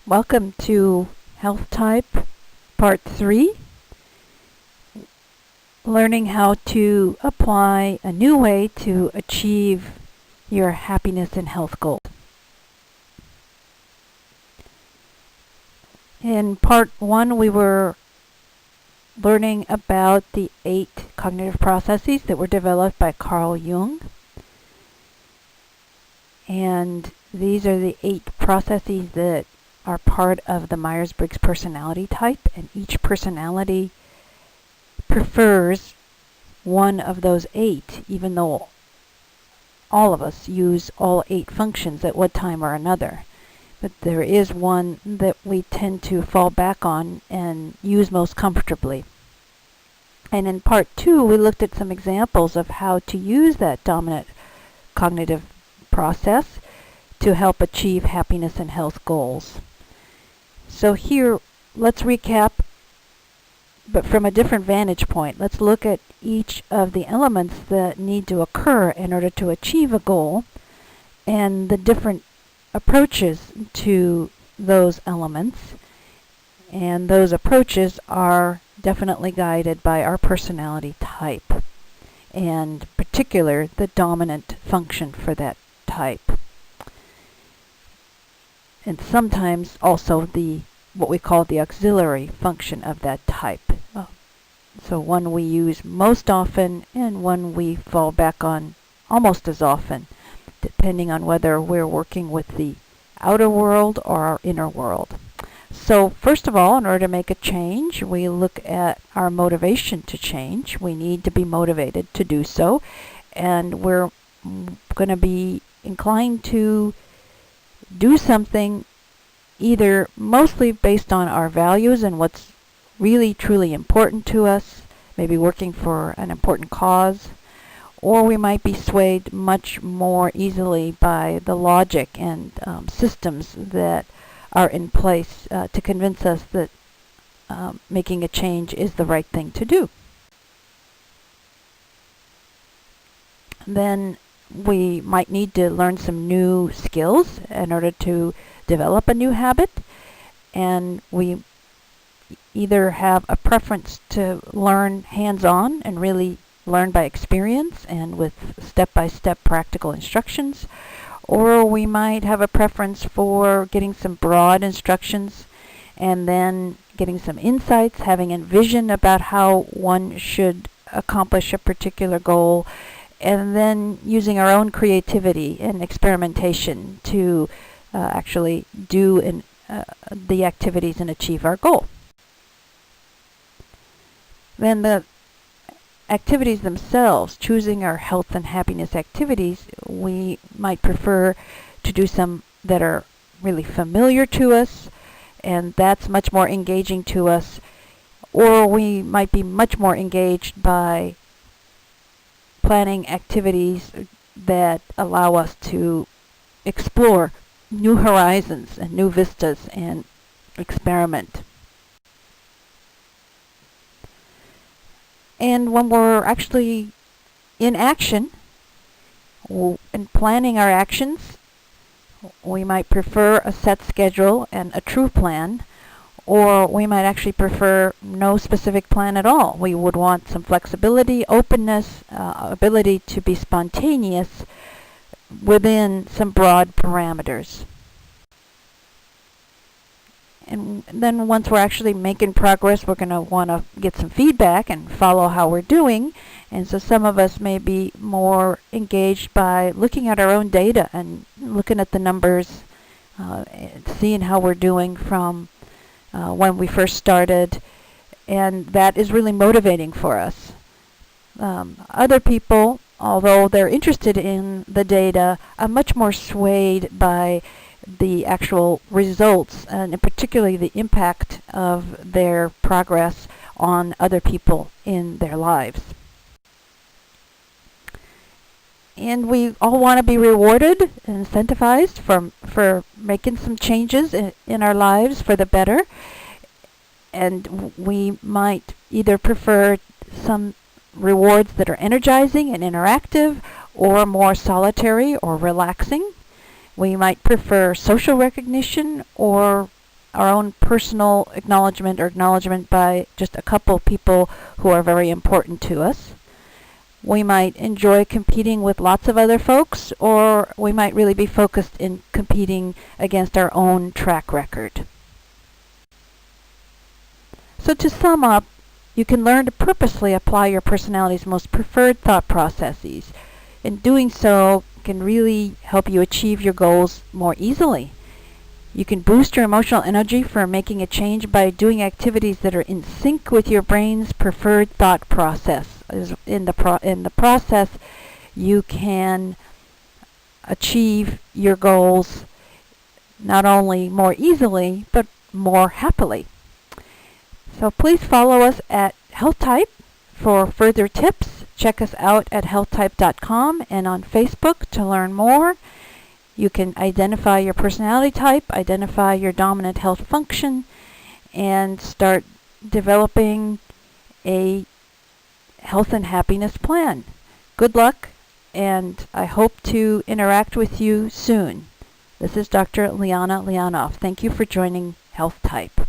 Welcome to HealthType Part 3, learning how to apply a new way to achieve your happiness and health goals. In Part 1, we were learning about the 8 cognitive processes that were developed by Carl Jung. And these are the 8 processes that are part of the Myers-Briggs personality type, and each personality prefers one of those 8, even though all of us use all 8 functions at one time or another. But there is one that we tend to fall back on and use most comfortably. And in Part 2, we looked at some examples of how to use that dominant cognitive process to help achieve happiness and health goals. So here, let's recap, but from a different vantage point. Let's look at each of the elements that need to occur in order to achieve a goal and the different approaches to those elements. And those approaches are definitely guided by our personality type, and particular the dominant function for that type. And sometimes also what we call the auxiliary function of that type. So one we use most often and one we fall back on almost as often, depending on whether we're working with the outer world or our inner world. So first of all, in order to make a change, we look at our motivation to change. We need to be motivated to do so, and we're going to be inclined to do something either mostly based on our values and what's really truly important to us, maybe working for an important cause, or we might be swayed much more easily by the logic and systems that are in place to convince us that making a change is the right thing to do. Then we might need to learn some new skills in order to develop a new habit, and we either have a preference to learn hands-on and really learn by experience and with step-by-step practical instructions, or we might have a preference for getting some broad instructions and then getting some insights, having a vision about how one should accomplish a particular goal, and then using our own creativity and experimentation to actually do the activities and achieve our goal. Then the activities themselves, choosing our health and happiness activities, we might prefer to do some that are really familiar to us, and that's much more engaging to us, or we might be much more engaged by planning activities that allow us to explore new horizons and new vistas and experiment. And when we're actually in action and planning our actions, we might prefer a set schedule and a true plan, or we might actually prefer no specific plan at all. We would want some flexibility, openness, ability to be spontaneous within some broad parameters. And then once we're actually making progress, we're going to want to get some feedback and follow how we're doing. And so some of us may be more engaged by looking at our own data and looking at the numbers, seeing how we're doing from when we first started, and that is really motivating for us. Other people, although they're interested in the data, are much more swayed by the actual results, and particularly the impact of their progress on other people in their lives. And we all want to be rewarded and incentivized for making some changes in our lives for the better. And we might either prefer some rewards that are energizing and interactive, or more solitary or relaxing. We might prefer social recognition or our own personal acknowledgement or acknowledgement by just a couple people who are very important to us. We might enjoy competing with lots of other folks, or we might really be focused in competing against our own track record. So to sum up, you can learn to purposely apply your personality's most preferred thought processes. In doing so, can really help you achieve your goals more easily. You can boost your emotional energy for making a change by doing activities that are in sync with your brain's preferred thought process. In the process, you can achieve your goals not only more easily, but more happily. So please follow us at HealthType for further tips. Check us out at healthtype.com and on Facebook to learn more. You can identify your personality type, identify your dominant health function, and start developing a health and happiness plan. Good luck, and I hope to interact with you soon. This is Dr. Liana Lianoff. Thank you for joining HealthType.